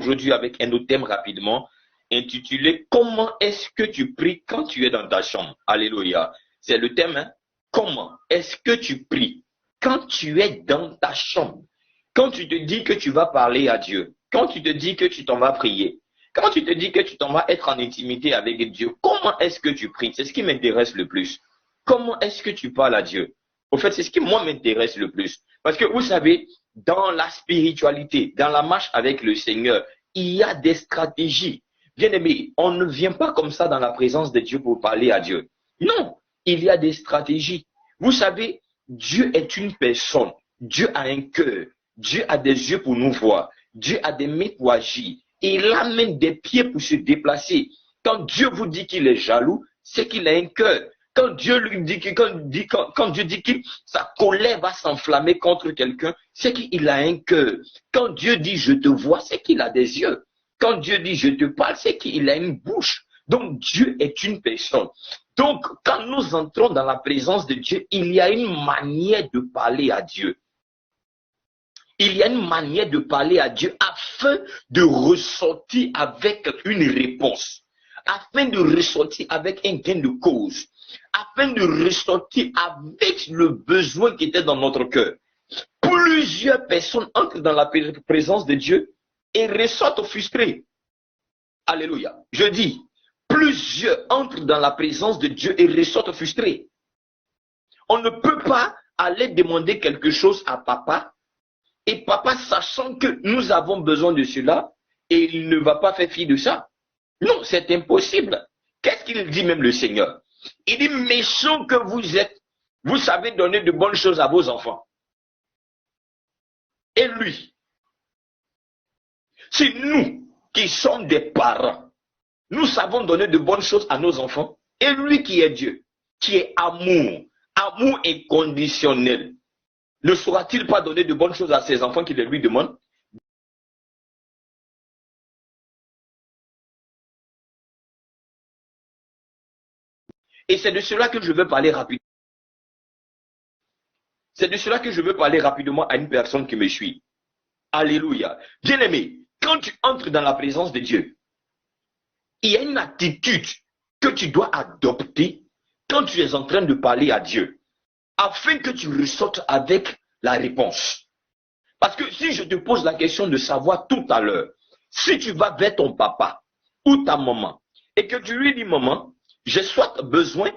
aujourd'hui avec un autre thème rapidement, intitulé Comment est-ce que tu pries quand tu es dans ta chambre? Alléluia. C'est le thème, hein? Comment est-ce que tu pries quand tu es dans ta chambre? Quand tu te dis que tu vas parler à Dieu, quand tu te dis que tu t'en vas prier, quand tu te dis que tu t'en vas être en intimité avec Dieu, comment est-ce que tu pries? C'est ce qui m'intéresse le plus. Comment est-ce que tu parles à Dieu? Au fait, c'est ce qui, moi, m'intéresse le plus. Parce que vous savez, dans la spiritualité, dans la marche avec le Seigneur, il y a des stratégies. Bien aimé, on ne vient pas comme ça dans la présence de Dieu pour parler à Dieu. Non, il y a des stratégies. Vous savez, Dieu est une personne. Dieu a un cœur. Dieu a des yeux pour nous voir. Dieu a des mains pour agir. Et il a même des pieds pour se déplacer. Quand Dieu vous dit qu'il est jaloux, c'est qu'il a un cœur. Quand Dieu lui dit quand Dieu dit que sa colère va s'enflammer contre quelqu'un, c'est qu'il a un cœur. Quand Dieu dit je te vois, c'est qu'il a des yeux. Quand Dieu dit je te parle, c'est qu'il a une bouche. Donc Dieu est une personne. Donc quand nous entrons dans la présence de Dieu, il y a une manière de parler à Dieu. Il y a une manière de parler à Dieu afin de ressortir avec une réponse, afin de ressortir avec un gain de cause, afin de ressortir avec le besoin qui était dans notre cœur. Plusieurs personnes entrent dans la présence de Dieu et ressortent frustrées. Alléluia. Je dis, plusieurs entrent dans la présence de Dieu et ressortent frustrés. On ne peut pas aller demander quelque chose à papa et papa, sachant que nous avons besoin de cela, et il ne va pas faire fi de ça. Non, c'est impossible. Qu'est-ce qu'il dit même le Seigneur? Il dit, méchant que vous êtes, vous savez donner de bonnes choses à vos enfants. Et lui, c'est nous qui sommes des parents. Nous savons donner de bonnes choses à nos enfants. Et lui qui est Dieu, qui est amour, amour inconditionnel, ne saura-t-il pas donner de bonnes choses à ses enfants qui les lui demandent? Et c'est de cela que je veux parler rapidement. C'est de cela que je veux parler rapidement à une personne qui me suit. Alléluia. Bien-aimé, quand tu entres dans la présence de Dieu, il y a une attitude que tu dois adopter quand tu es en train de parler à Dieu, afin que tu ressortes avec la réponse. Parce que si je te pose la question de savoir tout à l'heure, si tu vas vers ton papa ou ta maman et que tu lui dis, maman, j'ai soit besoin